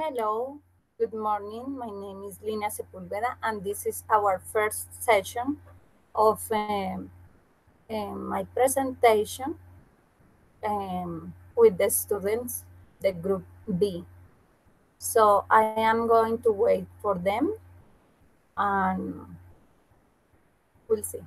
Hello, good morning. My name is Lina Sepulveda, and this is our first session of my presentation with the students, the group B. So I am going to wait for them and we'll see.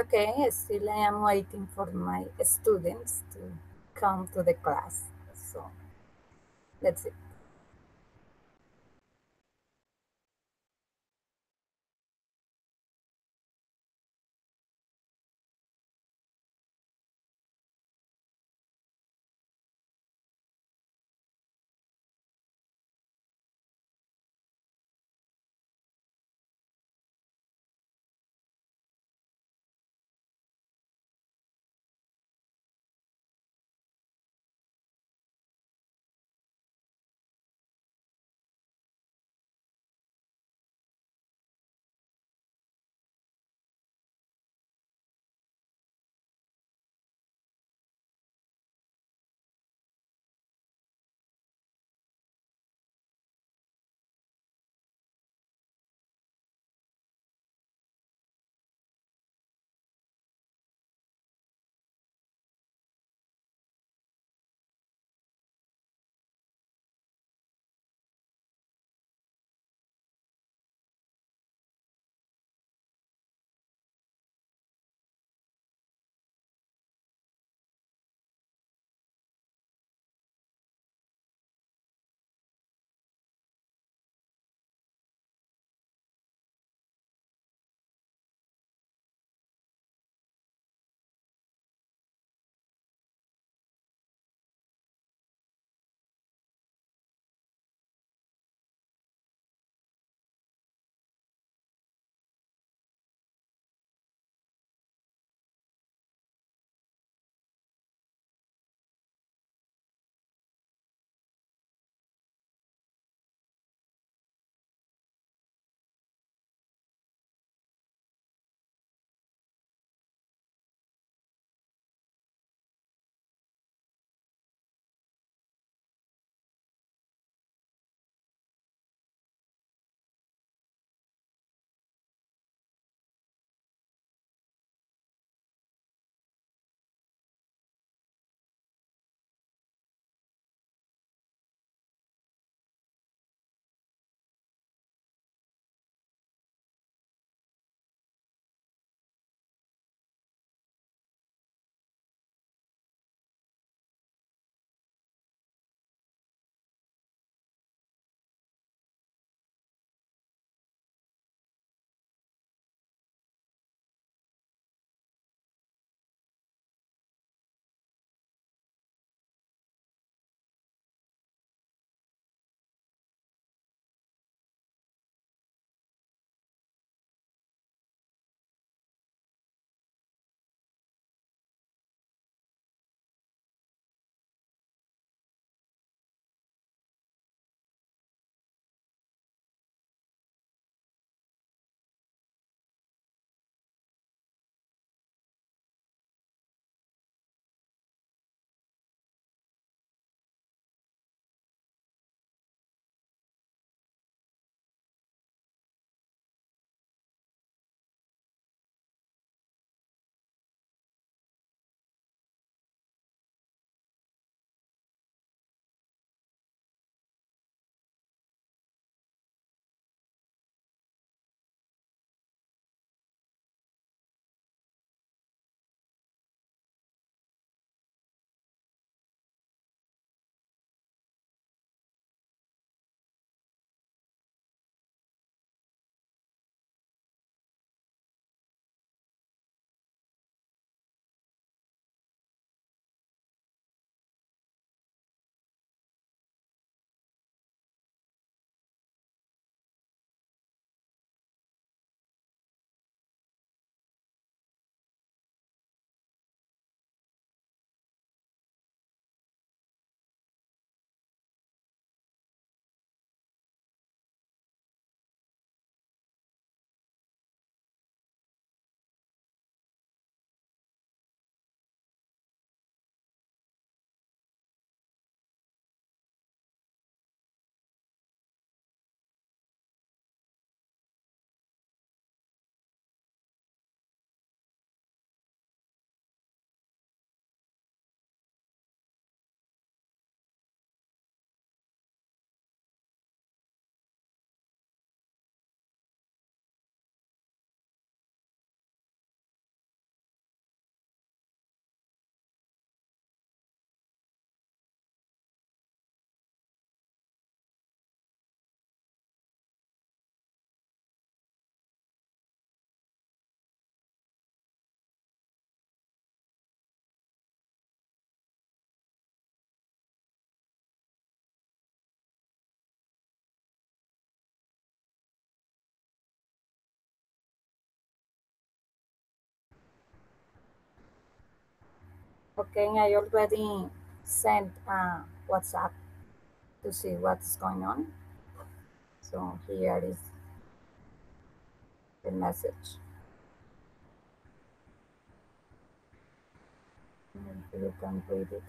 Okay, still I am waiting for my students to come to the class. So that's it. Okay, I already sent WhatsApp to see what's going on. So here is the message. Maybe you can read it.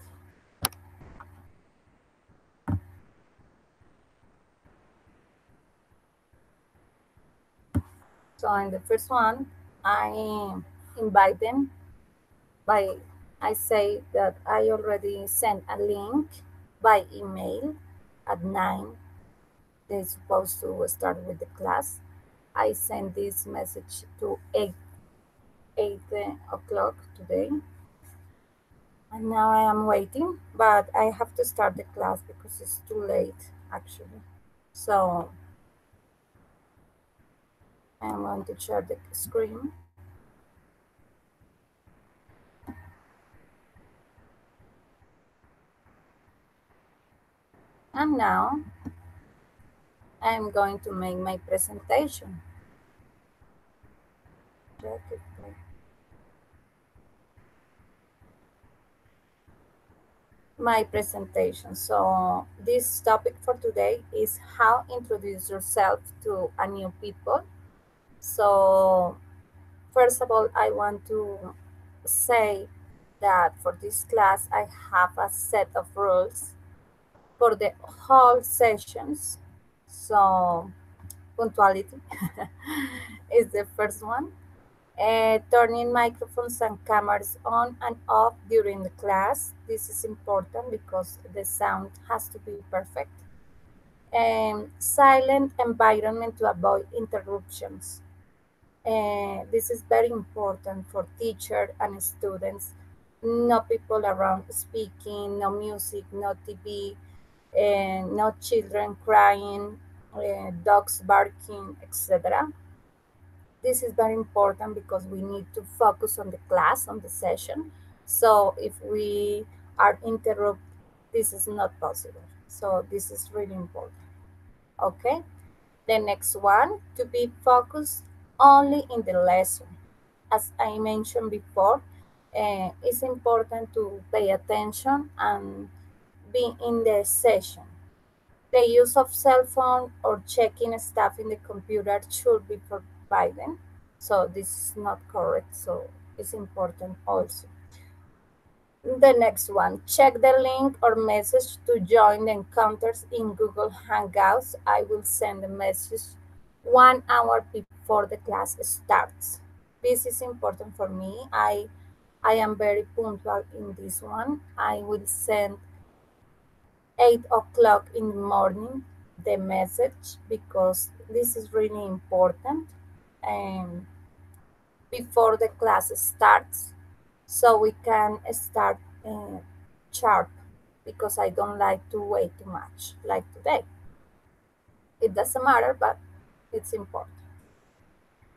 So in the first one, I invite them by I say that I already sent a link by email at 9. They're supposed to start with the class. I sent this message to 8 o'clock today, and now I am waiting, but I have to start the class because it's too late actually. So I'm going to share the screen. And now I'm going to make my presentation. Check it. My presentation. So this topic for today is how introduce yourself to a new people. So first of all, I want to say that for this class I have a set of rules for the whole sessions. So punctuality is the first one. Turning microphones and cameras on and off during the class. This is important because the sound has to be perfect. Silent environment to avoid interruptions. This is very important for teacher and students. No people around speaking, no music, no TV, no children crying, dogs barking, etc. This is very important because we need to focus on the class, on the session. So if we are interrupted, this is not possible. So this is really important. Okay. The next one, to be focused only in the lesson. As I mentioned before, it's important to pay attention and be in the session. The use of cell phone or checking stuff in the computer should be forbidden. So this is not correct. So it's important also. The next one, check the link or message to join the encounters in Google Hangouts. I will send a message 1 hour before the class starts. This is important for me. I am very punctual in this one. I will send 8 o'clock in the morning the message because this is really important and before the class starts so we can start sharp because I don't like to wait too much like today. It doesn't matter, but it's important.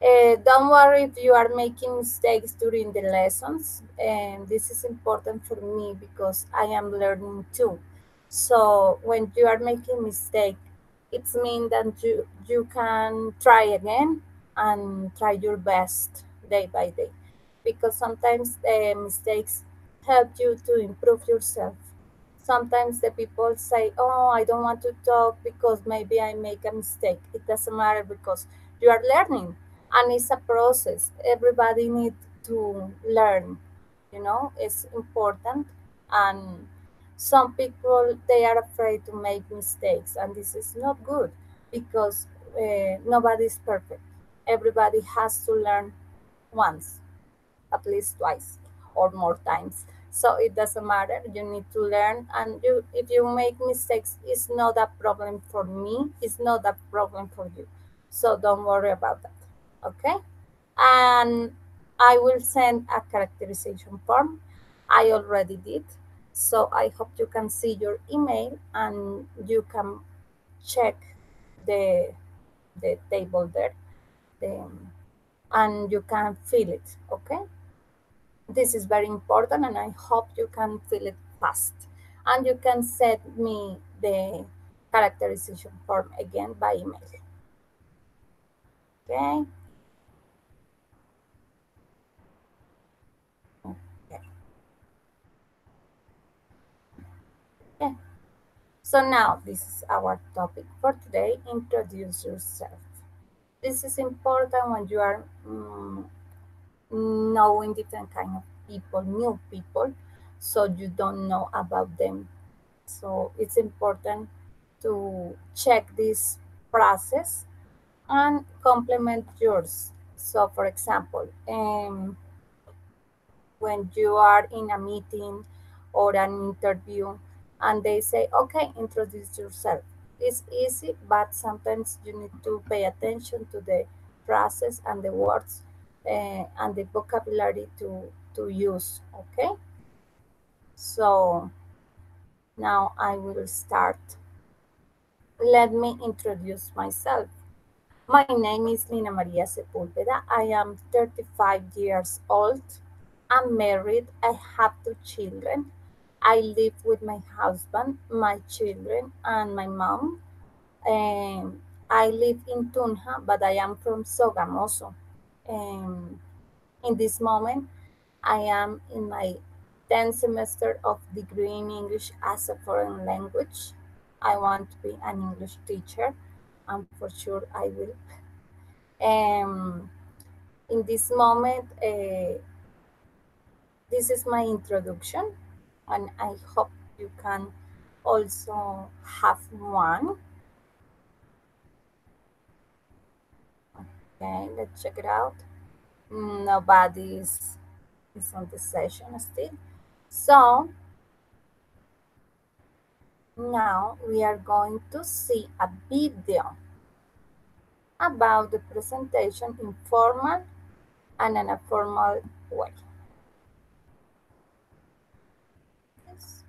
Don't worry if you are making mistakes during the lessons. And this is important for me because I am learning too. So when you are making mistake, it means that you can try again and try your best day by day. Because sometimes the mistakes help you to improve yourself. Sometimes the people say, "Oh, I don't want to talk because maybe I make a mistake." It doesn't matter because you are learning and it's a process. Everybody needs to learn, it's important. And some people they are afraid to make mistakes, and this is not good because nobody is perfect. Everybody has to learn once, at least twice or more times. So it doesn't matter, you need to learn. And you if you make mistakes, it's not a problem for me, it's not a problem for you. So don't worry about that. Okay. And I will send a characterization form. I already did. So I hope you can see your email and you can check the the table there, the, and you can fill it. Okay. This is very important, and I hope you can fill it fast. And you can send me the characterization form again by email. Okay. Okay. So now this is our topic for today. Introduce yourself. This is important when you are knowing different kind of people, new people, so you don't know about them. So it's important to check this process and complement yours. So, for example, when you are in a meeting or an interview and they say, okay, introduce yourself. It's easy, but sometimes you need to pay attention to the process and the words and the vocabulary to use. Okay, so now I will start. Let me introduce myself. My name is Lina Maria Sepúlveda. I am 35 years old. I'm married. I have two children. I live with my husband, my children, and my mom. I live in Tunja, but I am from Sogamoso. Um, in this moment, I am in my 10th semester of degree in English as a foreign language. I want to be an English teacher, and for sure I will. In this moment, this is my introduction, and I hope you can also have one. Okay, let's check it out. Nobody is on the session still. So now we are going to see a video about the presentation in formal and in a formal way. Yes.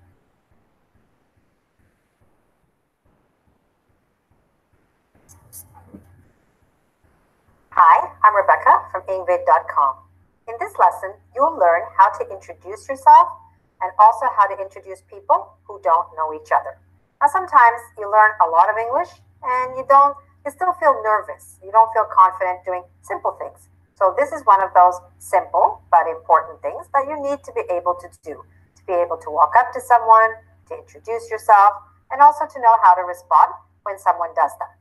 Hi, I'm Rebecca from Ingvid.com. In this lesson, you'll learn how to introduce yourself and also how to introduce people who don't know each other. Now, sometimes you learn a lot of English and you still feel nervous. You don't feel confident doing simple things. So this is one of those simple but important things that you need to be able to do, to be able to walk up to someone, to introduce yourself, and also to know how to respond when someone does that.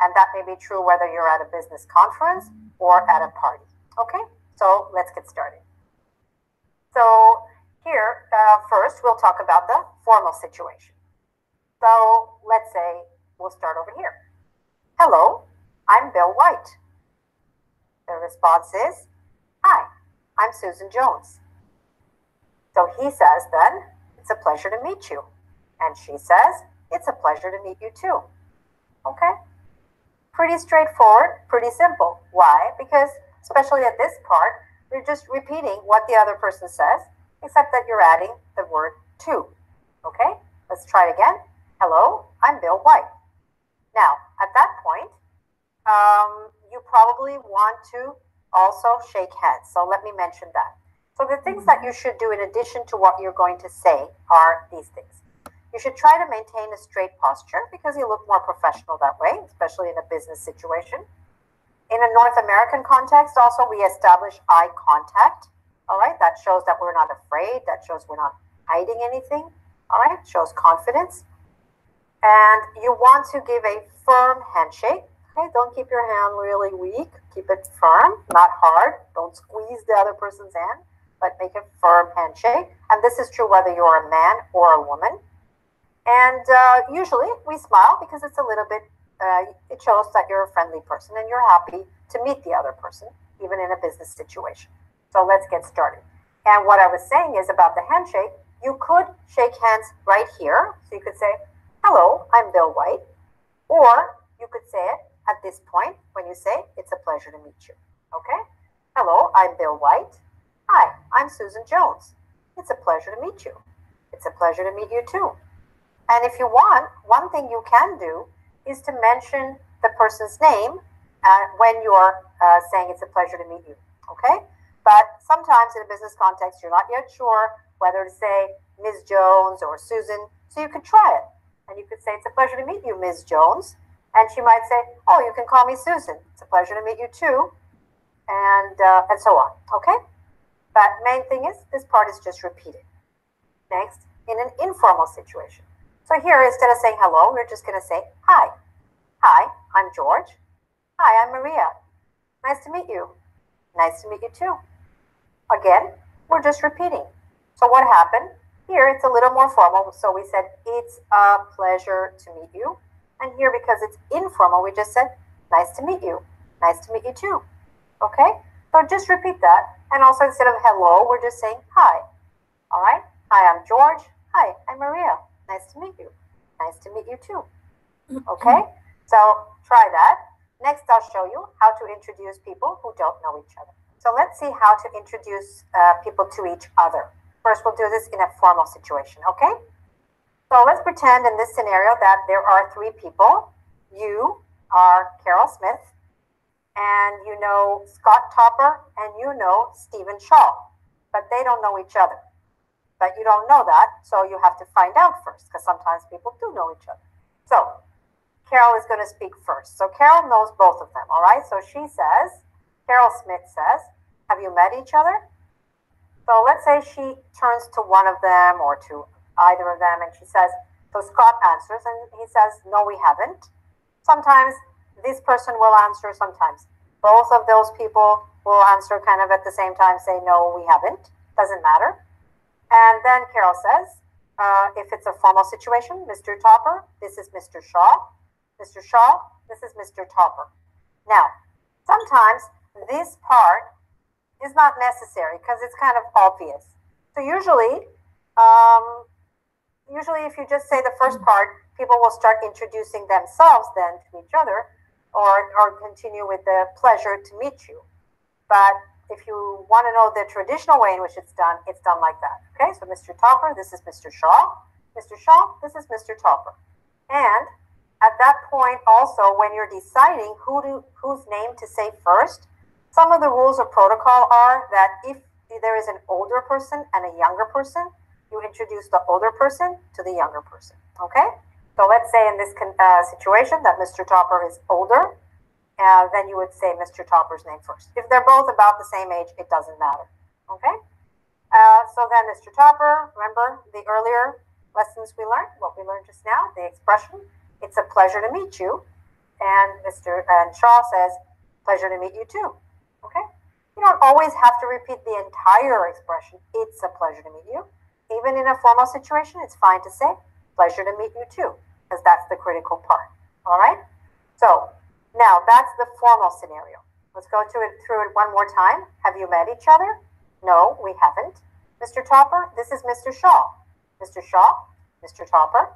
And that may be true whether you're at a business conference or at a party. Okay, so let's get started. So here, first, we'll talk about the formal situation. So let's say we'll start over here. Hello, I'm Bill White. The response is, hi, I'm Susan Jones. So he says then, it's a pleasure to meet you. And she says, it's a pleasure to meet you too. Okay? Pretty straightforward, pretty simple. Why? Because especially at this part, you're just repeating what the other person says, except that you're adding the word to. Okay? Let's try it again. Hello, I'm Bill White. Now, at that point, you probably want to also shake hands. So let me mention that. So the things that you should do in addition to what you're going to say are these things. You should try to maintain a straight posture because you look more professional that way, especially in a business situation. In a North American context, also, we establish eye contact. All right, that shows that we're not afraid. That shows we're not hiding anything. All right, shows confidence. And you want to give a firm handshake. Okay, don't keep your hand really weak. Keep it firm, not hard. Don't squeeze the other person's hand, but make a firm handshake. And this is true whether you're a man or a woman. And usually we smile because it's a little bit, it shows that you're a friendly person and you're happy to meet the other person, even in a business situation. So let's get started. And what I was saying is about the handshake, you could shake hands right here. So you could say, hello, I'm Bill White. Or you could say it at this point when you say, it's a pleasure to meet you. Okay? Hello, I'm Bill White. Hi, I'm Susan Jones. It's a pleasure to meet you. It's a pleasure to meet you too. And if you want, one thing you can do is to mention the person's name when you're saying it's a pleasure to meet you, okay? But sometimes in a business context, you're not yet sure whether to say Ms. Jones or Susan, so you could try it. And you could say, it's a pleasure to meet you, Ms. Jones. And she might say, oh, you can call me Susan. It's a pleasure to meet you too. And so on, okay? But main thing is, this part is just repeated. Next, in an informal situation. So here, instead of saying hello, we're just going to say hi. Hi, I'm George. Hi, I'm Maria. Nice to meet you. Nice to meet you too. Again, we're just repeating. So what happened? Here it's a little more formal. So we said, it's a pleasure to meet you. And here, because it's informal, we just said, nice to meet you. Nice to meet you too. Okay? So just repeat that. And also instead of hello, we're just saying hi. All right? Hi, I'm George. Hi, I'm Maria. Nice to meet you. Nice to meet you too. Okay? So try that. Next, I'll show you how to introduce people who don't know each other. So let's see how to introduce people to each other. First, we'll do this in a formal situation, okay? So let's pretend in this scenario that there are three people. You are Carol Smith, and you know Scott Topper, and you know Stephen Shaw, but they don't know each other. But you don't know that, so you have to find out first, because sometimes people do know each other. So Carol is going to speak first. So Carol knows both of them, all right? So she says, Carol Smith says, have you met each other? So let's say she turns to one of them or to either of them and she says, so Scott answers and he says, no, we haven't. Sometimes this person will answer, sometimes both of those people will answer kind of at the same time, say, no, we haven't. Doesn't matter. And then Carol says, if it's a formal situation, Mr. Topper, this is Mr. Shaw. Mr. Shaw, this is Mr. Topper. Now, sometimes this part is not necessary because it's kind of obvious. So usually if you just say the first part, people will start introducing themselves then to each other or continue with the pleasure to meet you. But if you want to know the traditional way in which it's done like that. Okay, so Mr. Topper, this is Mr. Shaw. Mr. Shaw, this is Mr. Topper. And at that point also, when you're deciding whose name to say first, some of the rules of protocol are that if there is an older person and a younger person, you introduce the older person to the younger person. Okay? So let's say in this situation that Mr. Topper is older, then you would say Mr. Topper's name first. If they're both about the same age, it doesn't matter. Okay? So then Mr. Topper, remember the earlier lessons we learned, what we learned just now, the expression, it's a pleasure to meet you. And Shaw says, pleasure to meet you too. Okay? You don't always have to repeat the entire expression, it's a pleasure to meet you. Even in a formal situation, it's fine to say, pleasure to meet you too, because that's the critical part. All right? So now that's the formal scenario. Let's go through it one more time. Have you met each other? No, we haven't. Mr. Topper, this is Mr. Shaw. Mr. Shaw, Mr. Topper,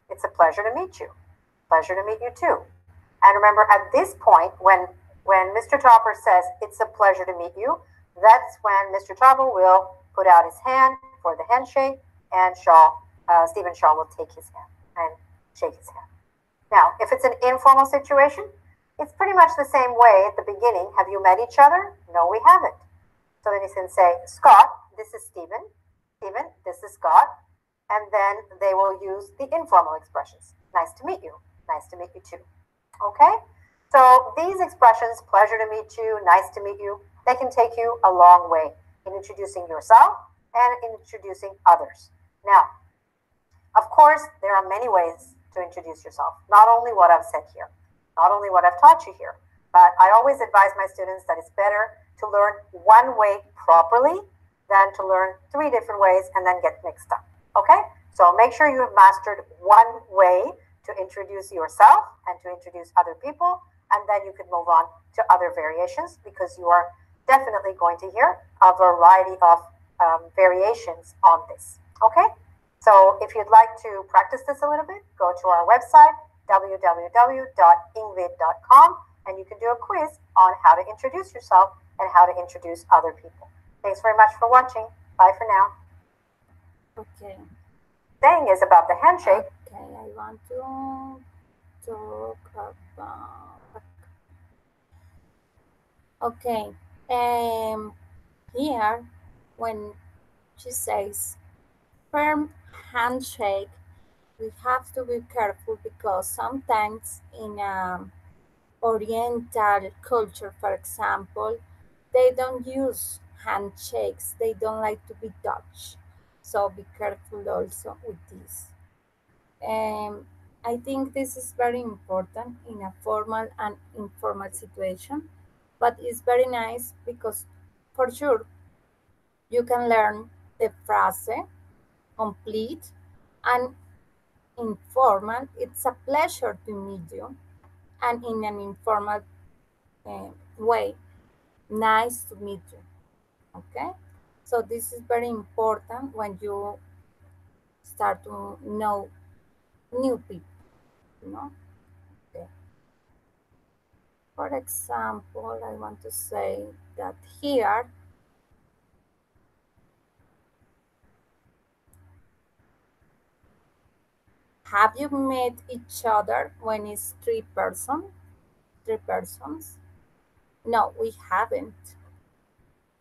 it's a pleasure to meet you. Pleasure to meet you too. And remember, at this point, when Mr. Topper says, it's a pleasure to meet you, that's when Mr. Topper will put out his hand for the handshake, and Stephen Shaw will take his hand and shake his hand. Now, if it's an informal situation, it's pretty much the same way at the beginning. Have you met each other? No, we haven't. So then you can say, Scott, this is Stephen. Stephen, this is Scott. And then they will use the informal expressions. Nice to meet you. Nice to meet you too. Okay? So these expressions, pleasure to meet you, nice to meet you, they can take you a long way in introducing yourself and in introducing others. Now, of course, there are many ways to introduce yourself. Not only what I've said here, not only what I've taught you here, but I always advise my students that it's better to learn one way properly than to learn 3 different ways and then get mixed up. Okay? So make sure you have mastered one way to introduce yourself and to introduce other people, and then you can move on to other variations because you are definitely going to hear a variety of variations on this. Okay? So if you'd like to practice this a little bit, go to our website, www.ingvid.com, and you can do a quiz on how to introduce yourself and how to introduce other people. Thanks very much for watching. Bye for now. Okay. Saying is about the handshake. Okay, I want to talk about. Okay. Here, when she says firm handshake, we have to be careful because sometimes in Oriental culture, for example, they don't use handshakes. They don't like to be touched. So be careful also with this. Um, I think this is very important in a formal and informal situation, but it's very nice because for sure you can learn the phrase complete and informal. It's a pleasure to meet you, and in an informal uh, way, nice to meet you. Okay, so this is very important when you start to know new people. You know. Okay. For example, I want to say that here, have you met each other when it's three persons? No, we haven't.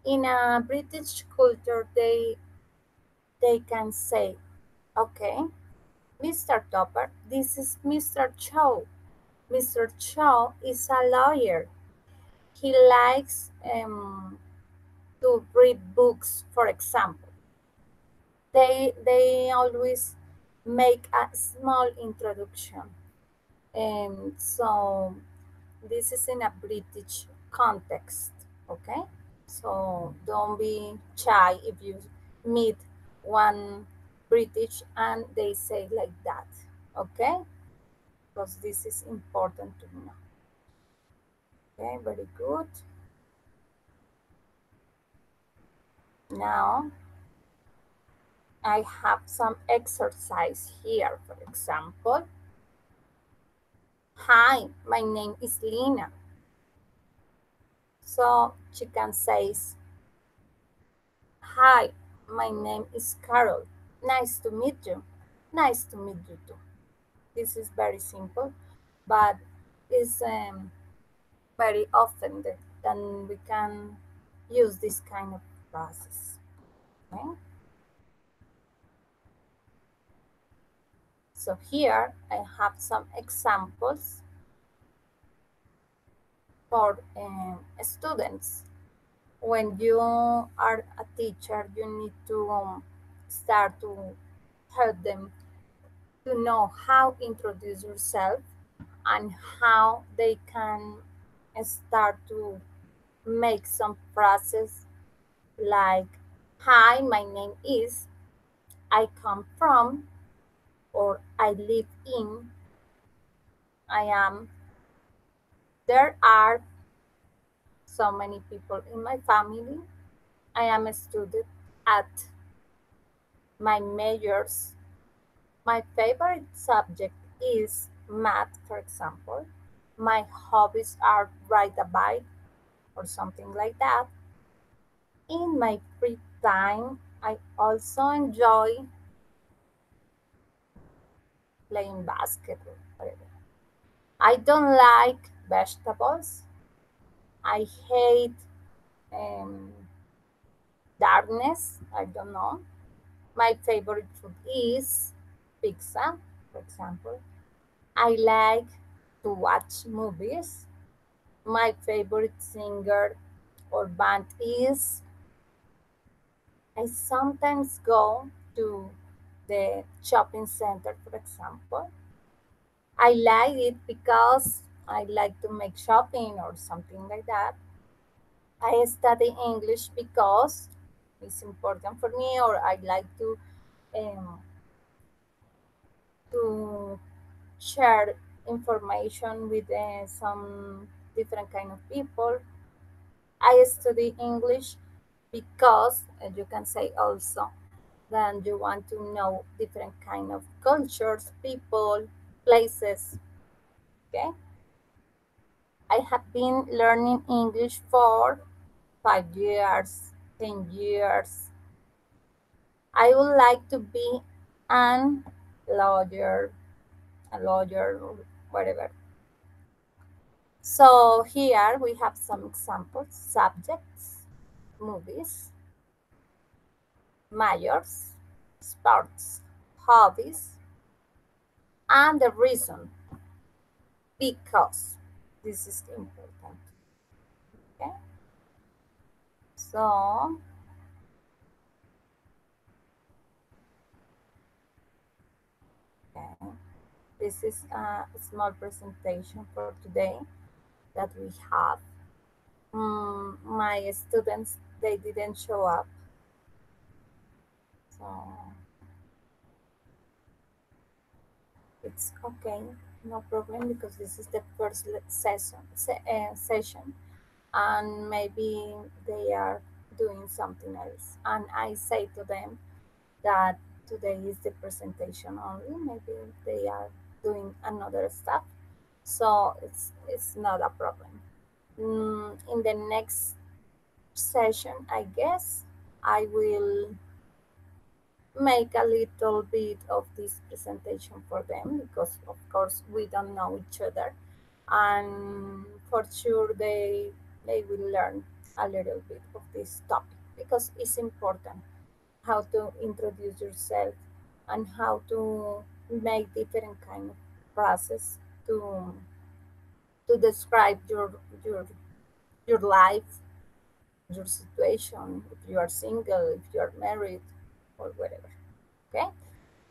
In a British culture, they can say, okay, Mr. Topper, this is Mr. Chow. Mr. Chow is a lawyer. He likes to read books, for example. They always make a small introduction. So this is in a British context, okay? So don't be shy if you meet one British and they say like that, okay? Because this is important to know. Okay, very good. Now I have some exercise here. For example, hi, my name is Lina. So she can say, hi, my name is Carol. Nice to meet you. Nice to meet you too. This is very simple, but it's very often that then we can use this kind of process. Okay? So here I have some examples for students. When you are a teacher, you need to start to help them to know how to introduce yourself and how they can start to make some phrases like, hi, my name is, I come from, or I live in, I am, there are so many people in my family, I am a student at my majors. My favorite subject is math, for example. My hobbies are ride a bike or something like that. In my free time, I also enjoy playing basketball. I don't like vegetables. I hate um, darkness. I don't know. My favorite food is pizza, for example. I like to watch movies. My favorite singer or band is. I sometimes go to the shopping center, for example. I like it because I like to make shopping or something like that. I study English because it's important for me, or I like um, to share information with some different kind of people. I study English because you can say also then you want to know different kind of cultures, people, places. Okay, I have been learning English for 5 years, 10 years. I would like to be an lawyer, a lawyer or whatever. So here we have some examples: subjects, movies, majors, sports, hobbies, and the reason because this is important. Okay, so okay. This is a small presentation for today that we have. My students, they didn't show up, so it's okay, no problem, because this is the first session, and maybe they are doing something else. And I say to them that today is the presentation only. Maybe they are doing another stuff, so it's not a problem. In the next session, I guess I will make a little bit of this presentation for them, because of course we don't know each other, and for sure they will learn a little bit of this topic, because it's important how to introduce yourself and how to make different kind of process to describe your life, your situation, if you are single, if you are married, or whatever. Okay,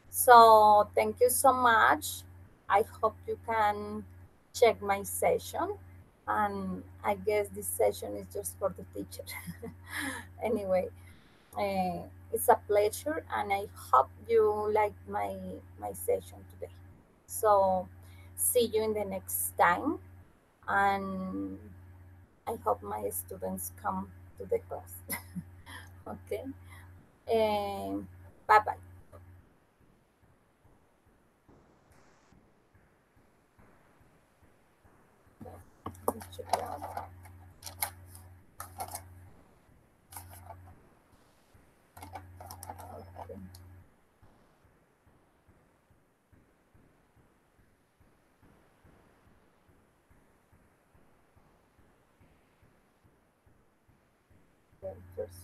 so thank you so much. I hope you can check my session, and I guess this session is just for the teacher. Anyway, it's a pleasure, and I hope you like my session today. So see you in the next time, and I hope my students come to the class. Okay, and bye bye. Let's check it out. Okay. Just